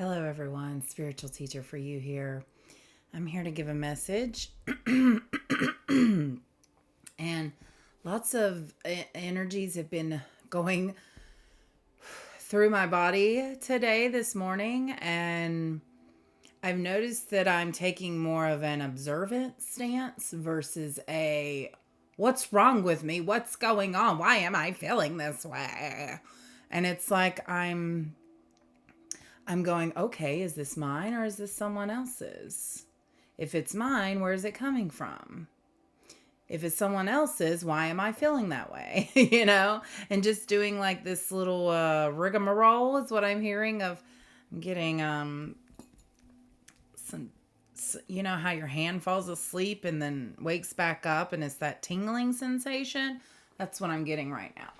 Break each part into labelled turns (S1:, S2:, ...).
S1: Hello, everyone. Spiritual teacher for you here. I'm here to give a message. And lots of energies have been going through my body today, this morning. And I've noticed that I'm taking more of an observant stance versus a what's wrong with me? What's going on? Why am I feeling this way? And it's like I'm going, okay, is this mine or is this someone else's? If it's mine, where is it coming from? If it's someone else's, why am I feeling that way? And just doing like this little rigmarole is what I'm hearing of. I'm getting some, how your hand falls asleep and then wakes back up and it's that tingling sensation. That's what I'm getting right now.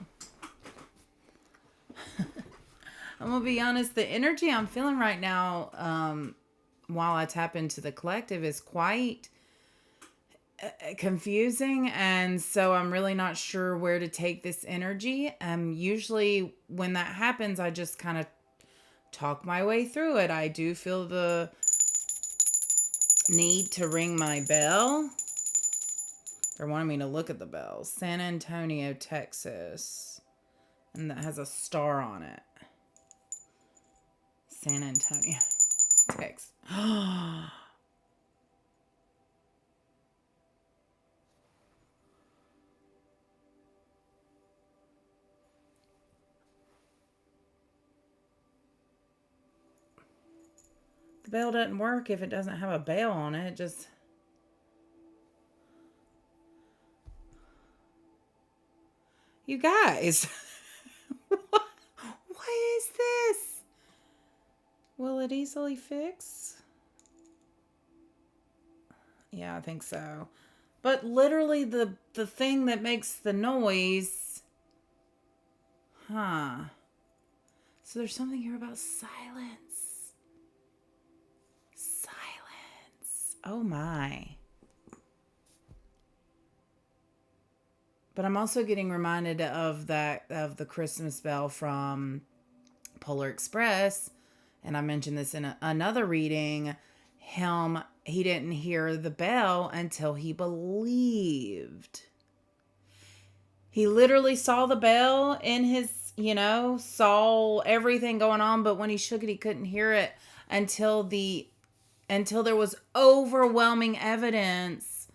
S1: I'm going to be honest, the energy I'm feeling right now, while I tap into the collective, is quite confusing. And so I'm really not sure where to take this energy. Usually when that happens, I just kind of talk my way through it. I do feel the need to ring my bell. They're wanting me to look at the bell. San Antonio, Texas. And that has a star on it. San Antonio, Texas. The bell doesn't work if it doesn't have a bell on it. Just you guys. what is this? Will it easily fix? Yeah, I think so. But literally the thing that makes the noise. Huh. So there's something here about silence. Silence. Oh my. But I'm also getting reminded of the Christmas bell from Polar Express. And I mentioned this in another reading. He didn't hear the bell until he believed. He literally saw the bell in his, saw everything going on, but when he shook it, he couldn't hear it until there was overwhelming evidence.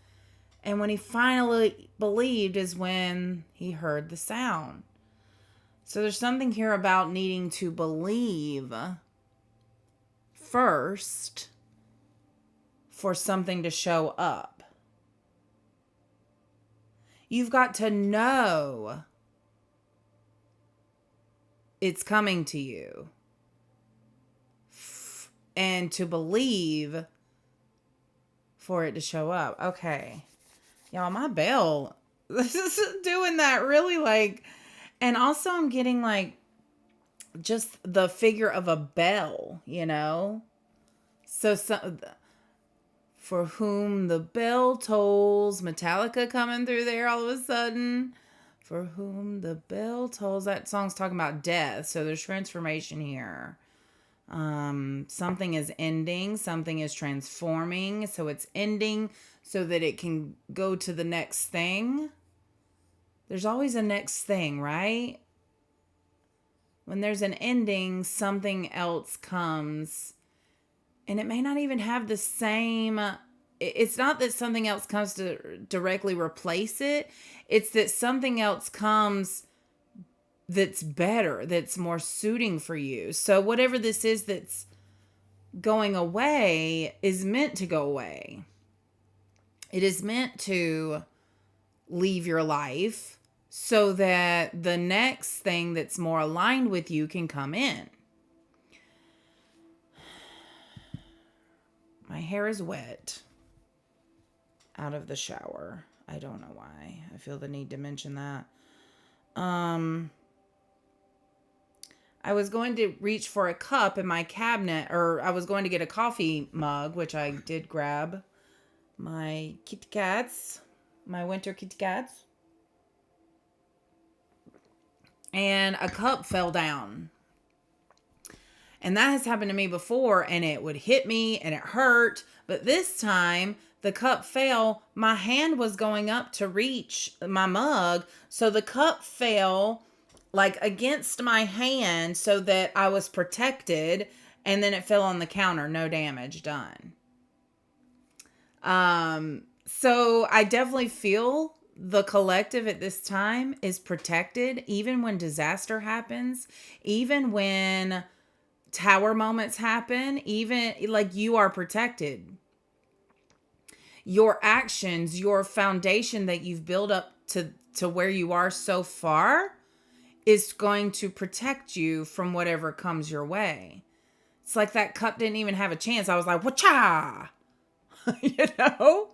S1: And when he finally believed is when he heard the sound. So there's something here about needing to believe first for something to show up. You've got to know it's coming to you. And to believe for it to show up. Okay. Y'all, my bell, this is doing that really like, and also I'm getting like just the figure of a bell, So for whom the bell tolls, Metallica coming through there all of a sudden. For whom the bell tolls. That song's talking about death. So there's transformation here. Something is ending. Something is transforming. So it's ending so that it can go to the next thing. There's always a next thing, right? When there's an ending, something else comes. And it may not even have the same. It's not that something else comes to directly replace it. It's that something else comes that's better, that's more suiting for you. So whatever this is that's going away is meant to go away. It is meant to leave your life so that the next thing that's more aligned with you can come in. My hair is wet out of the shower. I don't know why. I feel the need to mention that. I was going to reach for a cup in my cabinet, or I was going to get a coffee mug, which I did grab. My Kit Kats, my winter Kit Kats. And a cup fell down. And that has happened to me before, and it would hit me and it hurt. But this time, the cup fell. My hand was going up to reach my mug. So the cup fell like against my hand so that I was protected. And then it fell on the counter. No damage done. So I definitely feel the collective at this time is protected, even when disaster happens, even when tower moments happen, even like you are protected. Your actions, your foundation that you've built up to where you are so far is going to protect you from whatever comes your way. It's like that cup didn't even have a chance. I was like, "Wacha!" you know?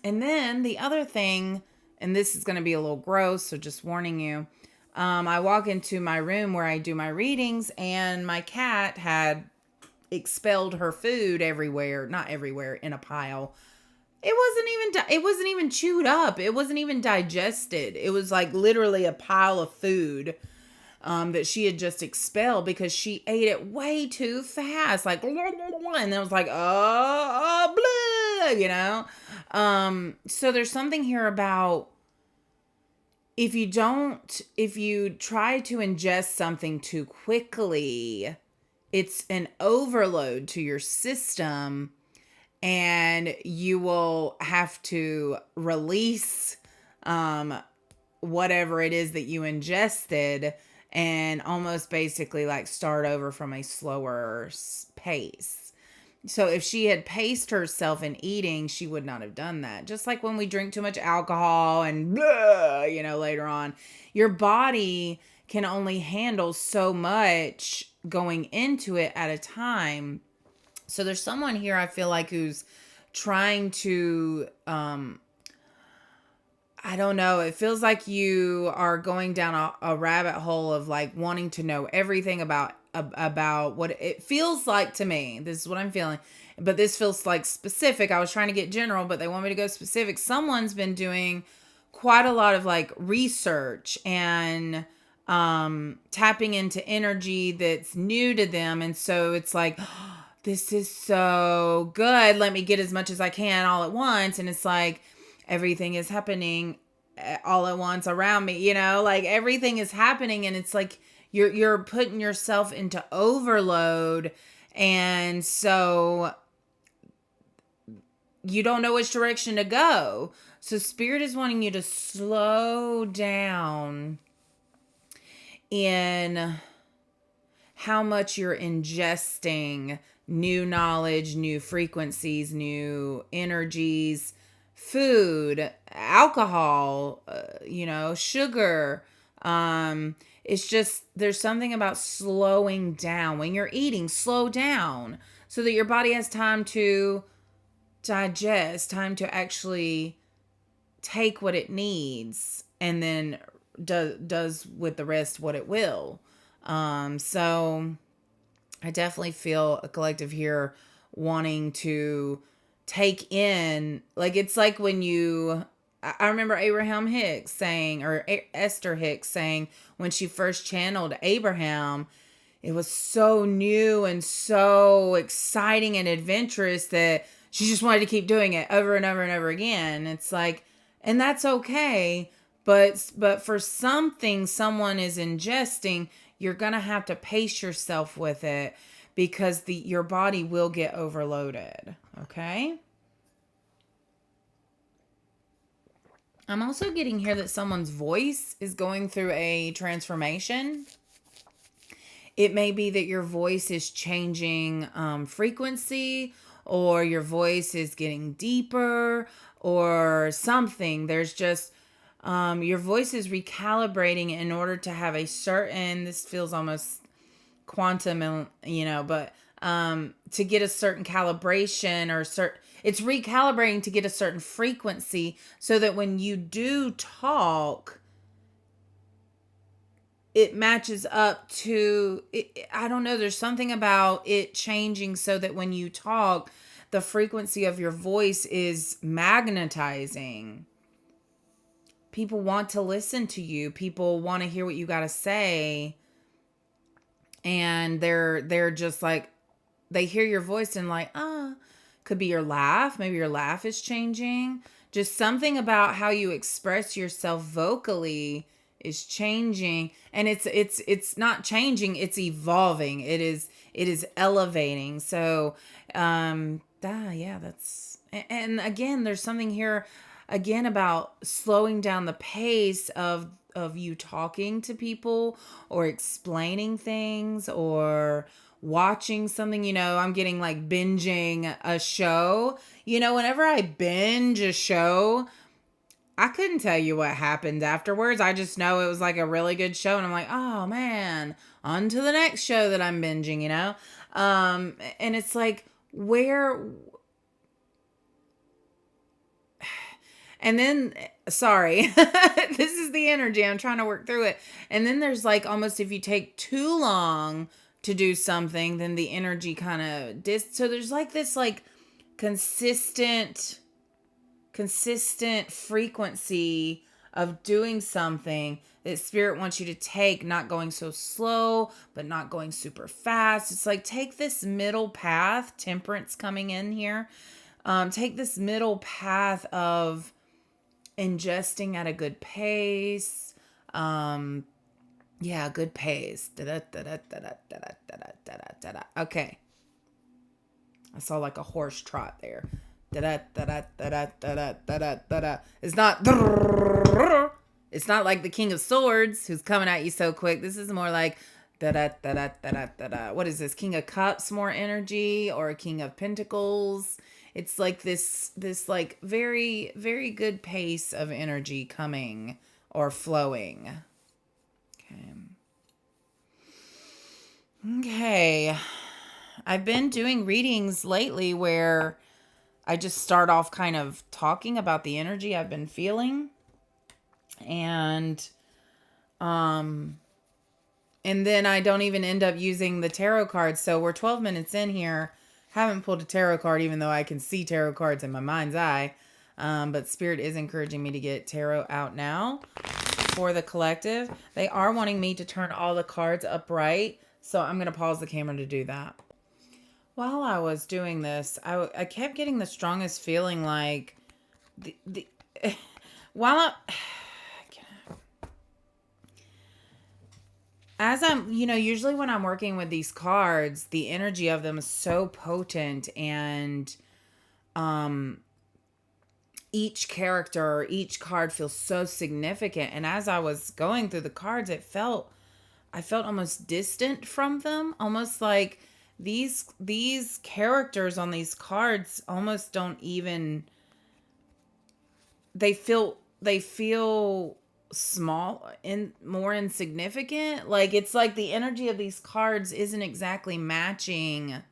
S1: And then the other thing, and this is going to be a little gross, so just warning you. I walk into my room where I do my readings, and my cat had expelled her food everywhere, not everywhere, in a pile. It wasn't even chewed up. It wasn't even digested. It was like literally a pile of food that she had just expelled because she ate it way too fast. Like, and then it was like, blah, you know? So there's something here about if you try to ingest something too quickly, it's an overload to your system, and you will have to release whatever it is that you ingested and almost basically like start over from a slower pace. So if she had paced herself in eating, she would not have done that. Just like when we drink too much alcohol and blah, later on, your body can only handle so much going into it at a time. So there's someone here I feel like who's trying to I don't know. It feels like you are going down a rabbit hole of like wanting to know everything about what it feels like to me. This is what I'm feeling. But this feels like specific. I was trying to get general, but they want me to go specific. Someone's been doing quite a lot of like research and tapping into energy that's new to them. And so it's like, oh, this is so good. Let me get as much as I can all at once. And it's like, everything is happening all at once around me, like everything is happening, and it's like you're putting yourself into overload, and so you don't know which direction to go. So spirit is wanting you to slow down in how much you're ingesting new knowledge, new frequencies, new energies, food, alcohol, sugar. It's just, there's something about slowing down. When you're eating, slow down so that your body has time to digest, time to actually take what it needs, and then does with the rest what it will. So I definitely feel a collective here wanting to take in, like, it's like when I remember Abraham Hicks saying, or Esther Hicks saying, when she first channeled Abraham, it was so new and so exciting and adventurous that she just wanted to keep doing it over and over and over again. It's like, and that's okay. But for something someone is ingesting, you're going to have to pace yourself with it because your body will get overloaded. Okay? I'm also getting here that someone's voice is going through a transformation. It may be that your voice is changing frequency, or your voice is getting deeper, or something. There's just your voice is recalibrating in order to have a certain, this feels almost quantum, but to get a certain calibration, or it's recalibrating to get a certain frequency so that when you do talk, it matches up to it. I don't know. There's something about it changing so that when you talk, the frequency of your voice is magnetizing. People want to listen to you. People want to hear what you got to say. and they're just like, they hear your voice and like, could be your laugh. Maybe your laugh is changing. Just something about how you express yourself vocally is changing, and it's not changing, it's evolving. It is elevating. So yeah, that's, and again, there's something here again about slowing down the pace of you talking to people or explaining things or watching something. I'm getting like binging a show. Whenever I binge a show, I couldn't tell you what happened afterwards. I just know it was like a really good show, and I'm like, oh man, on to the next show that I'm binging. And it's like, where, and then, sorry, this is the energy. I'm trying to work through it. And then there's like, almost, if you take too long to do something, then the energy kind of so there's like this like consistent frequency of doing something that spirit wants you to take, not going so slow, but not going super fast. It's like, take this middle path, temperance coming in here. Take this middle path of ingesting at a good pace. Yeah, good pace. Okay. I saw like a horse trot there. It's not. It's not like the King of Swords who's coming at you so quick. This is more like what is this? King of Cups more energy, or a King of Pentacles? It's like this like very, very good pace of energy coming or flowing. Okay. I've been doing readings lately where I just start off kind of talking about the energy I've been feeling. And then I don't even end up using the tarot cards. So we're 12 minutes in here. Haven't pulled a tarot card, even though I can see tarot cards in my mind's eye. But Spirit is encouraging me to get tarot out now for the collective. They are wanting me to turn all the cards upright. So I'm going to pause the camera to do that. While I was doing this, I kept getting the strongest feeling like while as I'm, usually when I'm working with these cards, the energy of them is so potent, and each character, each card feels so significant. And as I was going through the cards, I felt almost distant from them, almost like these characters on these cards almost don't even, they feel small and more insignificant. Like, it's like the energy of these cards isn't exactly matching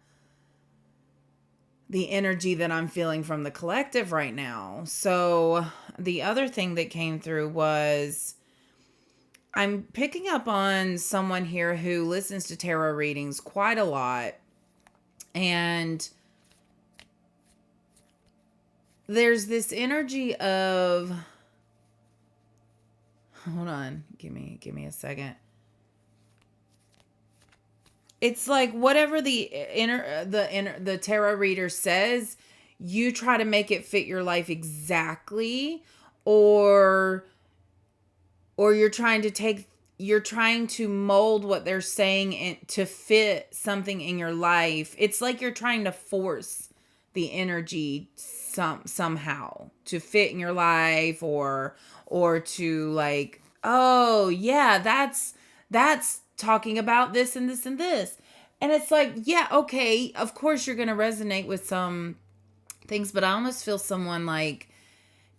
S1: the energy that I'm feeling from the collective right now. So the other thing that came through was, I'm picking up on someone here who listens to tarot readings quite a lot. And there's this energy of, hold on, give me a second. It's like whatever the tarot reader says, you try to make it fit your life exactly, or you're trying to mold what they're saying to fit something in your life. It's like you're trying to force the energy somehow to fit in your life, or to like, oh yeah, that's talking about this and this and this. And it's like, yeah, okay, of course you're going to resonate with some things, but I almost feel someone like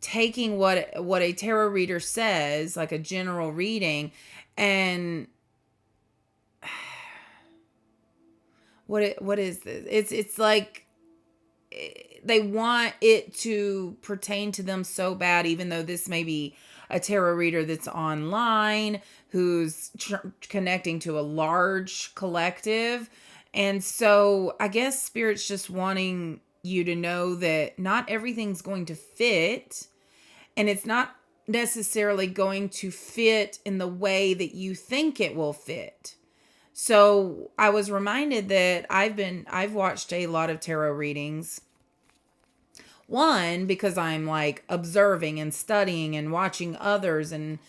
S1: taking what a tarot reader says, like a general reading, and what is this? It's like they want it to pertain to them so bad, even though this may be a tarot reader that's online who's connecting to a large collective. And so I guess Spirit's just wanting you to know that not everything's going to fit, and it's not necessarily going to fit in the way that you think it will fit. So I was reminded that I've watched a lot of tarot readings. One, because I'm like observing and studying and watching others and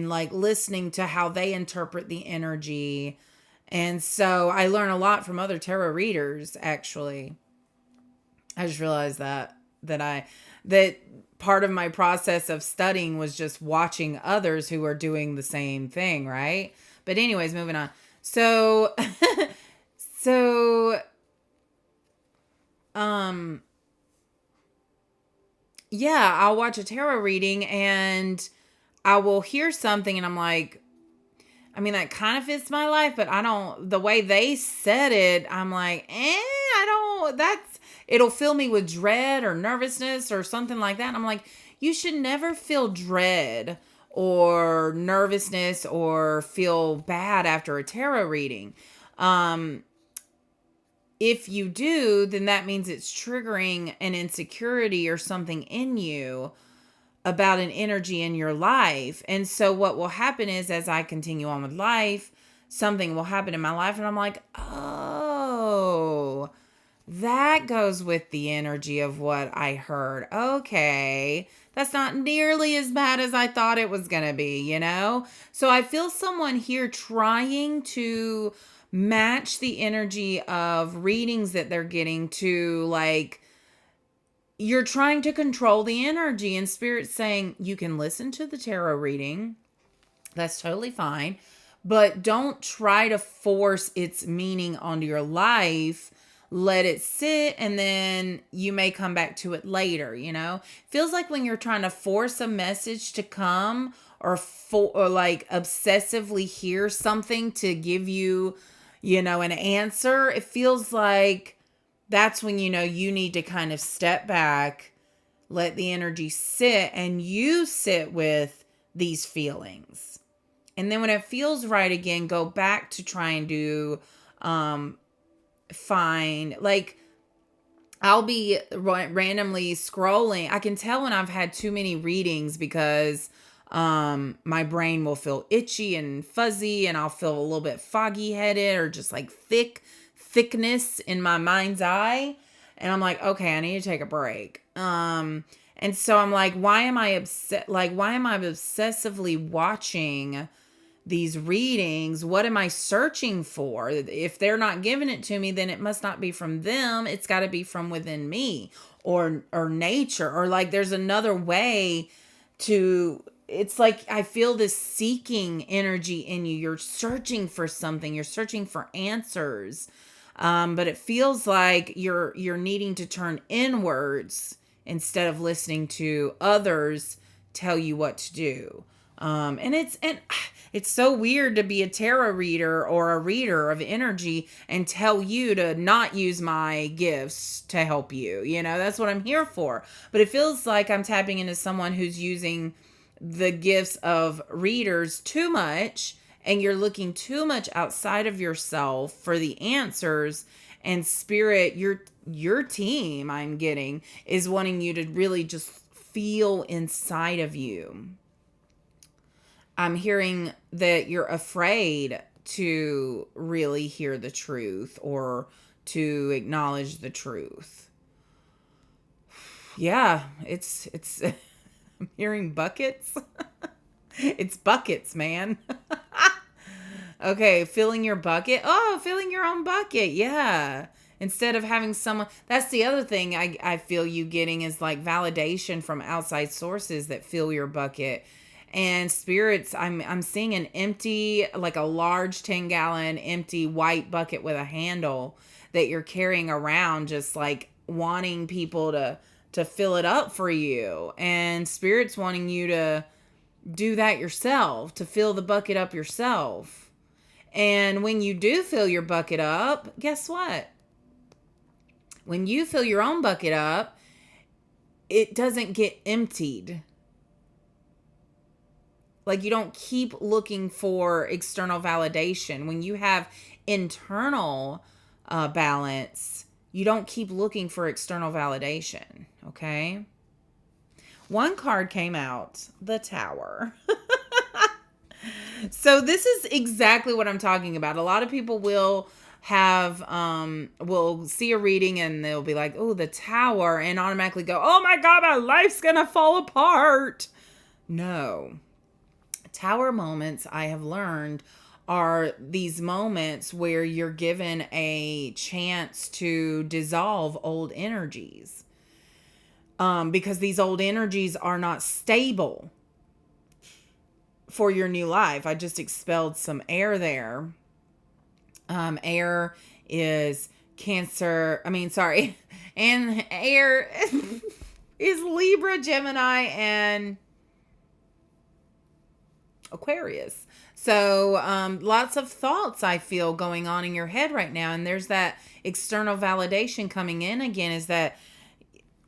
S1: like listening to how they interpret the energy. And so I learn a lot from other tarot readers, actually. I just realized that part of my process of studying was just watching others who are doing the same thing, right? But anyways, moving on. So so um yeah, I'll watch a tarot reading and I will hear something and I'm like, I mean, that kind of fits my life, but I don't, the way they said it, I'm like, I don't, it'll fill me with dread or nervousness or something like that. And I'm like, you should never feel dread or nervousness or feel bad after a tarot reading. Um, if you do, then that means it's triggering an insecurity or something in you about an energy in your life. And so what will happen is as I continue on with life, something will happen in my life and I'm like, "Oh, that goes with the energy of what I heard. Okay. That's not nearly as bad as I thought it was going to be, you know?" So I feel someone here trying to match the energy of readings that they're getting to, like, you're trying to control the energy, and spirit saying you can listen to the tarot reading. That's totally fine. But don't try to force its meaning onto your life. Let it sit and then you may come back to it later, you know? Feels like when you're trying to force a message to come or like obsessively hear something to give you, you know, an answer, it feels like that's when you know you need to kind of step back, let the energy sit, and you sit with these feelings. And then when it feels right again, go back to trying to find, like, I'll be randomly scrolling. I can tell when I've had too many readings because my brain will feel itchy and fuzzy and I'll feel a little bit foggy headed or just like thickness in my mind's eye. And I'm like, okay, I need to take a break. And so I'm like, why am I obsessively watching these readings? What am I searching for? If they're not giving it to me, then it must not be from them. It's got to be from within me or nature, or like there's another way to, it's like I feel this seeking energy in you. You're searching for something. You're searching for answers. But it feels like you're needing to turn inwards instead of listening to others tell you what to do. And it's so weird to be a tarot reader or a reader of energy and tell you to not use my gifts to help you. You know, that's what I'm here for. But it feels like I'm tapping into someone who's using the gifts of readers too much, and you're looking too much outside of yourself for the answers. And spirit, your team, I'm getting, is wanting you to really just feel inside of you. I'm hearing that you're afraid to really hear the truth or to acknowledge the truth. Yeah, it's I'm hearing buckets. It's buckets, man. Okay, filling your bucket. Oh, filling your own bucket. Yeah. Instead of having someone, that's the other thing I feel you getting is like validation from outside sources that fill your bucket. And spirits, I'm seeing an empty, like a large 10-gallon empty white bucket with a handle that you're carrying around, just like wanting people to fill it up for you. And spirits wanting you to do that yourself, to fill the bucket up yourself. And when you do fill your bucket up, guess what? When you fill your own bucket up, it doesn't get emptied. Like, you don't keep looking for external validation. When you have internal balance, you don't keep looking for external validation. Okay? One card came out, the Tower. So this is exactly what I'm talking about. A lot of people will have will see a reading and they'll be like, "Oh, the tower," and automatically go, "Oh my god, my life's going to fall apart." No. Tower moments, I have learned, are these moments where you're given a chance to dissolve old energies. Because these old energies are not stable for your new life. I just expelled some air there. Air is Cancer. I mean, sorry. And air is Libra, Gemini, and Aquarius. So, lots of thoughts I feel going on in your head right now. And there's that external validation coming in again, is that,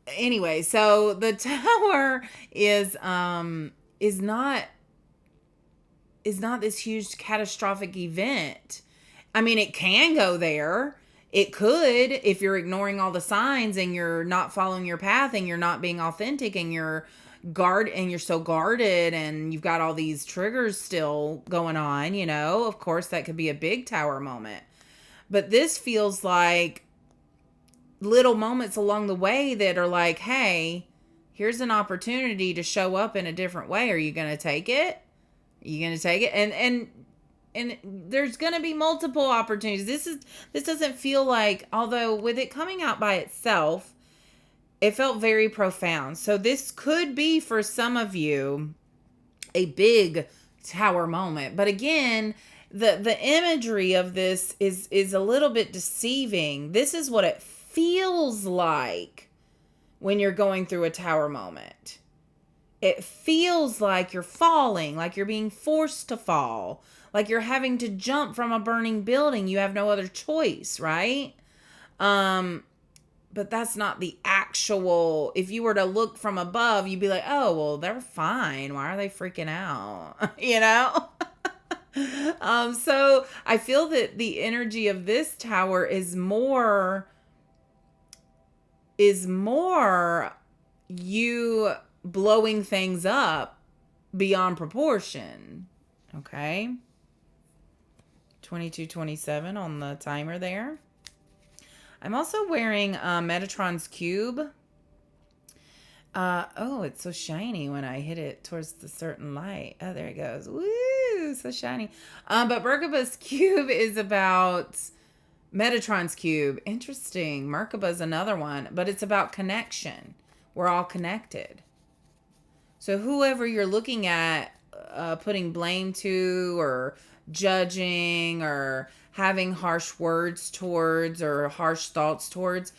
S1: anyway, so the tower is not this huge catastrophic event. I mean, it can go there. It could, if you're ignoring all the signs and you're not following your path and you're not being authentic and you're so guarded and you've got all these triggers still going on, of course that could be a big tower moment. But this feels like little moments along the way that are like, hey, here's an opportunity to show up in a different way. Are you going to take it? And there's going to be multiple opportunities. This doesn't feel like, although with it coming out by itself, it felt very profound. So this could be for some of you a big tower moment. But again, the imagery of this is a little bit deceiving. This is what it feels like when you're going through a tower moment. It feels like you're falling, like you're being forced to fall, like you're having to jump from a burning building. You have no other choice, right? But that's not the actual. If you were to look from above, you'd be like, oh, well, they're fine. Why are they freaking out? So I feel that the energy of this tower is more you blowing things up beyond proportion. Okay. 22:27 on the timer there. I'm also wearing Metatron's cube. Oh, it's so shiny when I hit it towards the certain light. Oh, there it goes. Woo, so shiny. But Merkaba's cube is about Metatron's cube. Interesting. Merkaba's another one, but it's about connection. We're all connected. So whoever you're looking at, putting blame to or judging or having harsh words towards or harsh thoughts towards,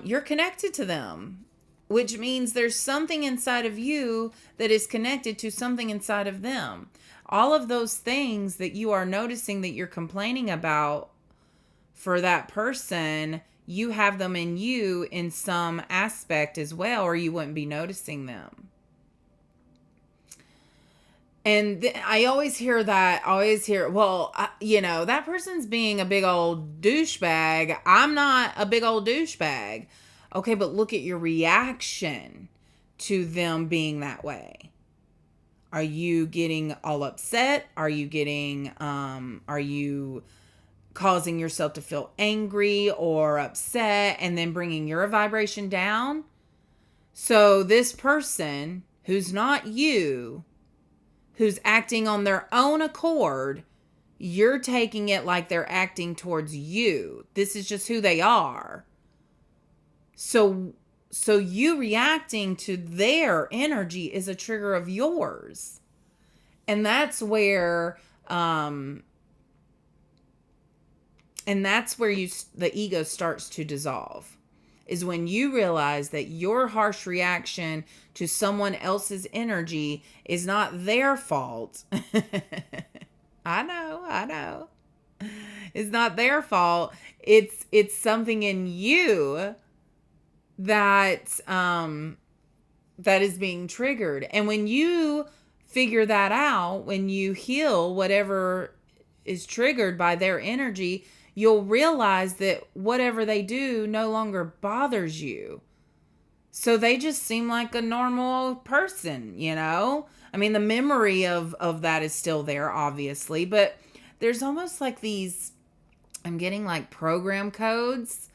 S1: you're connected to them, which means there's something inside of you that is connected to something inside of them. All of those things that you are noticing that you're complaining about for that person, you have them in you in some aspect as well, or you wouldn't be noticing them. And I always hear, well, that person's being a big old douchebag. I'm not a big old douchebag. Okay, but look at your reaction to them being that way. Are you getting all upset? Are you causing yourself to feel angry or upset and then bringing your vibration down? So this person who's not you, who's acting on their own accord, you're taking it like they're acting towards you. This is just who they are. So you reacting to their energy is a trigger of yours. And that's where the ego starts to dissolve. Is when you realize that your harsh reaction to someone else's energy is not their fault. I know. It's not their fault. It's something in you that is being triggered. And when you figure that out, when you heal whatever is triggered by their energy, you'll realize that whatever they do no longer bothers you. So they just seem like a normal person, I I mean, the memory of that is still there, obviously, but there's almost like these, I'm getting like program codes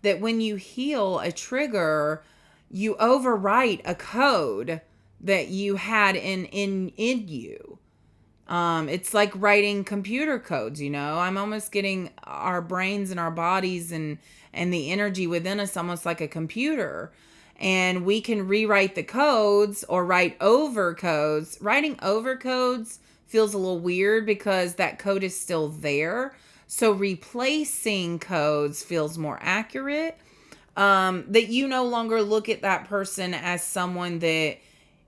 S1: that when you heal a trigger, you overwrite a code that you had in you. It's like writing computer codes, you know. I'm almost getting our brains and our bodies and the energy within us almost like a computer. And we can rewrite the codes or write over codes. Writing over codes feels a little weird because that code is still there. So replacing codes feels more accurate. That you no longer look at that person as someone that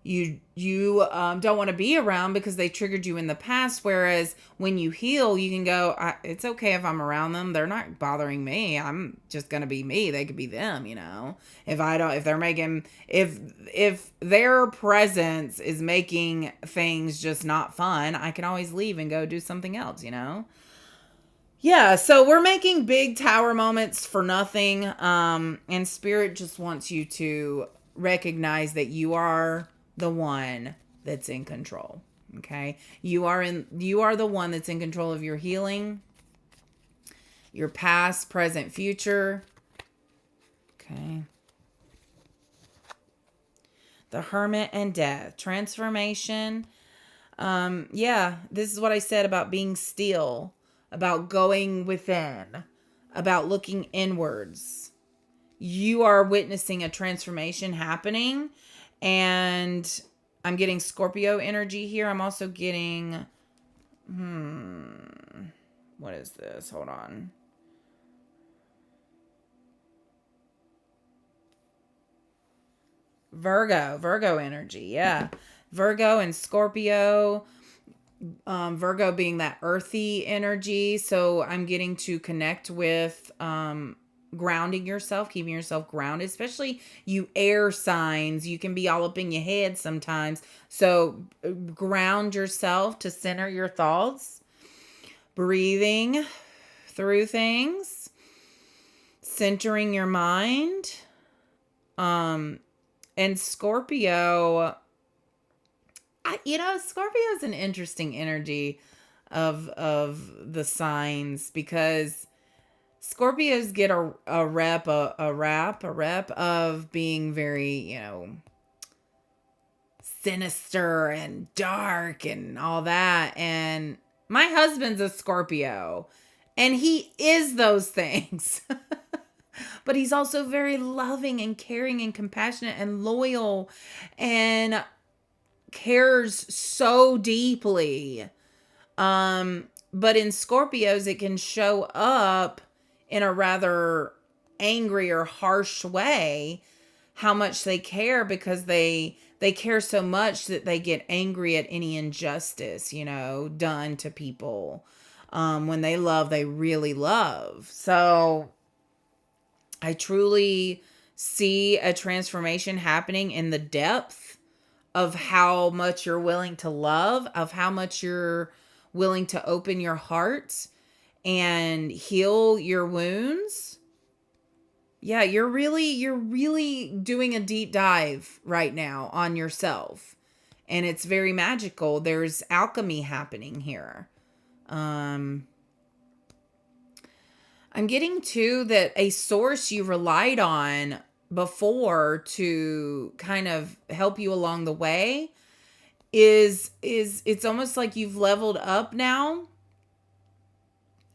S1: you don't want to be around because they triggered you in the past. Whereas when you heal, you can go, it's okay if I'm around them. They're not bothering me. I'm just gonna be me. They could be them, you know. If their presence is making things just not fun, I can always leave and go do something else, you know. Yeah, so we're making big tower moments for nothing. And Spirit just wants you to recognize that you are the one that's in control. Okay? You are the one that's in control of your healing, your past, present, future. Okay. The Hermit and Death. Transformation. Yeah, this is what I said about being still, about going within, about looking inwards. You are witnessing a transformation happening, and I'm getting Scorpio energy here. I'm also getting, what is this? Hold on. Virgo energy. Yeah. Virgo and Scorpio. Virgo being that earthy energy. So I'm getting to connect with grounding yourself, keeping yourself grounded, especially you air signs. You can be all up in your head sometimes. So ground yourself to center your thoughts, breathing through things, centering your mind. And Scorpio, Scorpio is an interesting energy of the signs because Scorpios get a rep of being very, sinister and dark and all that. And my husband's a Scorpio, and he is those things. But he's also very loving and caring and compassionate and loyal and cares so deeply. But in Scorpios, it can show up in a rather angry or harsh way how much they care, because they care so much that they get angry at any injustice, done to people. When they love, they really love. So I truly see a transformation happening in the depth of how much you're willing to love, of how much you're willing to open your heart and heal your wounds. Yeah, you're really doing a deep dive right now on yourself. And it's very magical. There's alchemy happening here. I'm getting too that a source you relied on before to kind of help you along the way is it's almost like you've leveled up now,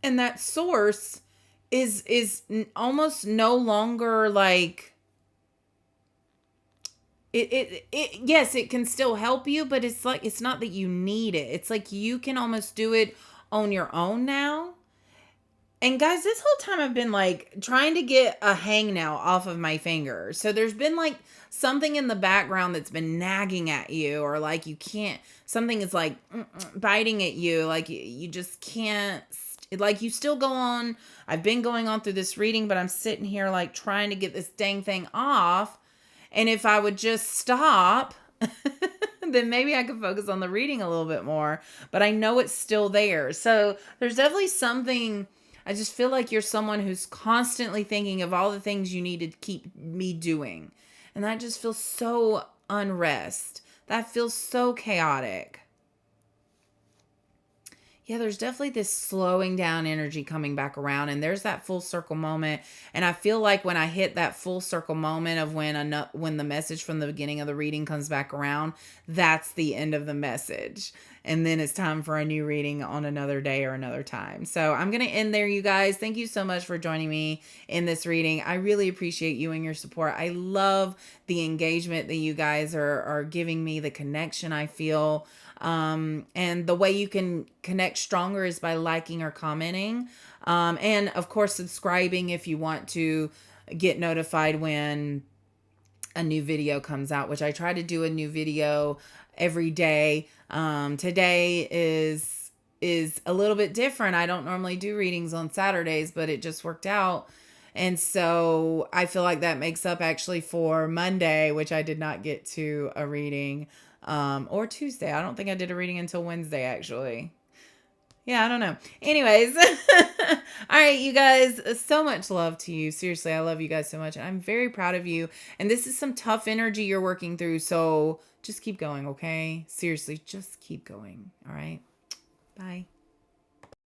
S1: and that source is almost no longer like it yes, it can still help you, but it's like it's not that you need it. It's like you can almost do it on your own now. And guys, this whole time I've been like trying to get a hangnail off of my finger. So there's been like something in the background that's been nagging at you, or like you can't, something is like biting at you. Like you just can't, like you still go on. I've been going on through this reading, but I'm sitting here like trying to get this dang thing off. And if I would just stop, then maybe I could focus on the reading a little bit more. But I know it's still there. So there's definitely something. I just feel like you're someone who's constantly thinking of all the things you need to keep me doing. And that just feels so unrest. That feels so chaotic. Yeah, there's definitely this slowing down energy coming back around, and there's that full circle moment. And I feel like when I hit that full circle moment of when the message from the beginning of the reading comes back around, that's the end of the message. And then it's time for a new reading on another day or another time. So I'm going to end there, you guys. Thank you so much for joining me in this reading. I really appreciate you and your support. I love the engagement that you guys are giving me, the connection I feel. And the way you can connect stronger is by liking or commenting. And of course, subscribing if you want to get notified when a new video comes out, which I try to do a new video every day. Today is a little bit different. I don't normally do readings on Saturdays, but it just worked out. And so I feel like that makes up actually for Monday, which I did not get to a reading, or Tuesday. I don't think I did a reading until Wednesday, actually. Yeah, I don't know. Anyways, all right, you guys, so much love to you. Seriously, I love you guys so much. And I'm very proud of you. And this is some tough energy you're working through. So just keep going, okay? Seriously, just keep going. All right. Bye.